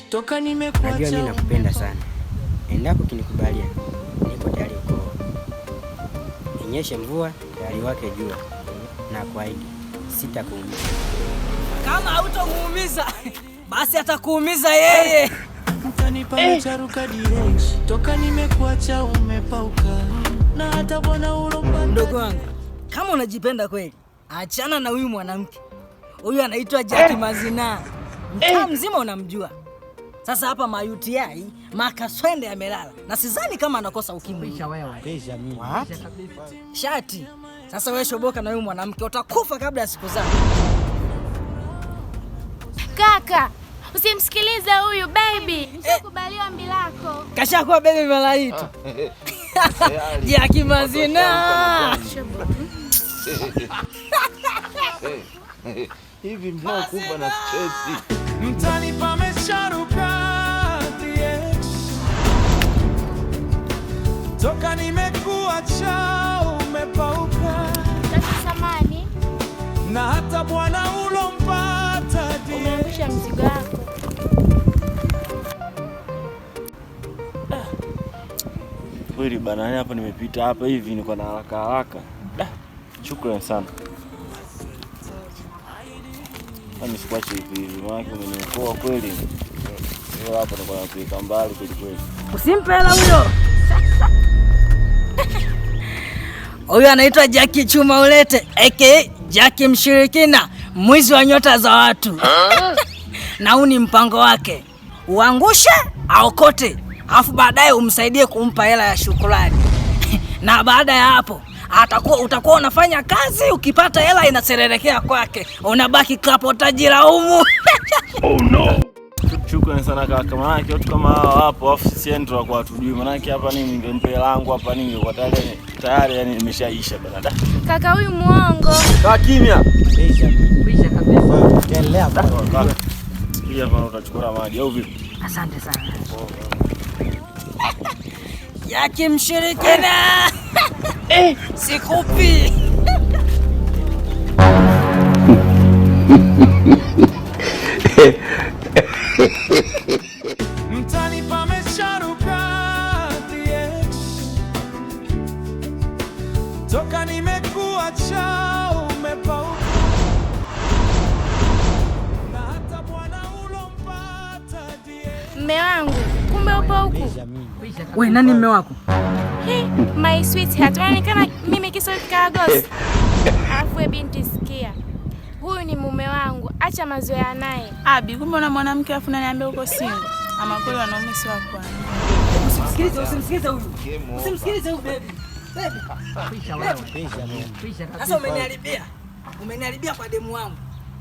toka nimekuacha. Najua mimi nakupenda sana. Endapo kinikubalia, niko tayari kuoa. Inyeshe mvua, tayari wake jua. Na kuahidi sitakuumiza. Kama hautomuumiza, basi atakuumiza yeye. Mtanipa charuka direct. Toka nimekuacha umepauka. Na hata bwana ulopata. Mdogo wangu, kama unajipenda kweli, achana na huyu mwanamke. Huyu anaitwa Jackie Mazina. Mtaa mzima unamjua. Sasa hapa UTI makaswende yamelala. Na sidhani kama anakosa ukimwi. Pisha wewe. Pisha mimi. Shati. Sasa wewe shoboka na huyu mwanamke, utakufa kabla ya siku zako. Kaka, usimsikilize huyu baby. Mshakubaliwa ombi lako. Kashakuwa baby malaika. Jackie Mazina. Hivi mnaokufa na stress. Mtani pamesharuka DX. Toka nimekuacha umepauka. Samani. Na hata bwana ulompata DX. Umeangusha mzigo wako. Kweli bana, hapa nimepita hapa hivi niko na haraka. Shukrani sana. Mimi sikuachi hivi, maana umeniokoa kweli. Leo hapa niko napika mbali kweli. Usimpe hela huyo. Huyu anaitwa Jackie Chuma Ulete, aka Jackie Mshirikina, mwizi wa nyota za watu. Na huu ni mpango wake. Uangushe, aokote, afu baadaye umsaidie kumpa hela ya shukrani. Na baada ya hapo utakuwa unafanya kazi, ukipata hela inaserelekea kwake. Unabaki kapo tajiraumu. Oh no. Shukrani sana kaka, maana watu kama hao hapo afu central kwa tujui, maana hapa nini ningempe langu hapa nini kwa tayari yani nimeshaisha bana. Kaka huyu muongo. Kaa kimya. Pisha kabisa. Endelea bwana. Pia bwana utachukua maji au vipi? Asante sana. Jackie Mshirikina. Sikupi. Mtani pamesharuka DX. Toka nimekuacha umepauka. Na hata bwana ulompata DX. Mme wangu, kumbe upo huku. Wewe nani mme wako? Hey, my sweetheart, unaonekana mimi kiso kikagosi. Alafu we binti sikia. Huyu ni mume wangu, acha mazoea naye. Abi, kumbe una mwanamke afu unaniambia uko single. Ama kweli wanaume si wako. Usimsikilize huyu. Usimsikilize huyu baby. Baby. Pisha wewe. Pisha mimi. Sasa umeniharibia. Umeniharibia kwa demu wangu.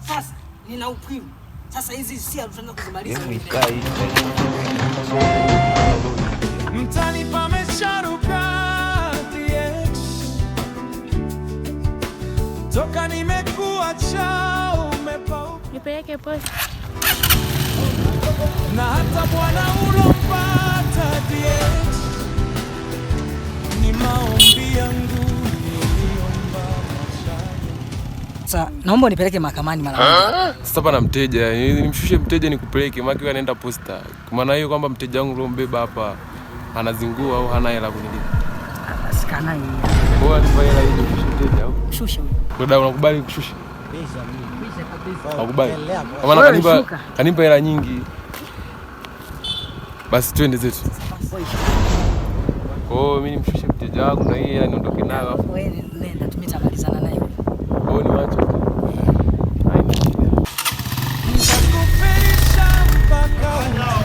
Sasa nina ukimwi. Sasa hizi hisia tutaanza kuzimaliza. Mtani pamesharuka DX. Toka nimekuacha umepauka. Nipeleke posta. Na hata bwana ulompata DX. Ni maombi yangu niliomba mashani. Sasa naomba unipeleke mahakamani mara moja. Sasa hapa na mteja, nimshushe mteja nikupeleke, maana yeye anaenda posta. Kwa maana hiyo kwamba mteja wangu ulombeba hapa anazingua au hana hela kunilipa. Sikana hii. Bora nipe hela hii nikushushe mteja au? Shusha. Dada unakubali kushusha? Pisha mimi. Pisha kabisa. Nakubali. Kwa maana kanipa hela nyingi. Basi twende zetu. Mimi nimshushe mteja wangu na yeye niondoke nayo afu. Wewe nenda tumetamalizana naye. Ni watu.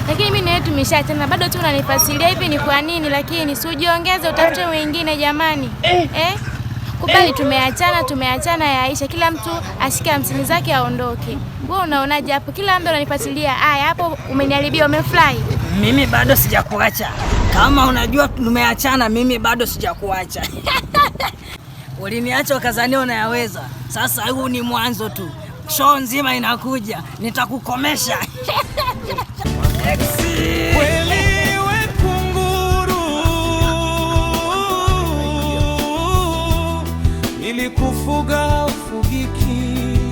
Lakini mimi na wewe tumeshaachana, bado tu unanifasilia hivi ni kwa nini? Lakini si ujiongeze utafute wengine jamani. Kubali tumeachana ya Aisha, kila mtu ashike 50 zake aondoke. Wewe unaonaje hapo? Kila mtu ananifasilia. Haya hapo umeniharibia, umefly. Mimi bado sijakuacha. Kama unajua tumeachana, mimi bado sijakuacha. Uliniacha ukazania unayaweza. Sasa huu ni mwanzo tu. Show nzima inakuja. Nitakukomesha. Kweli we kunguru. Nilikufuga ufugiki.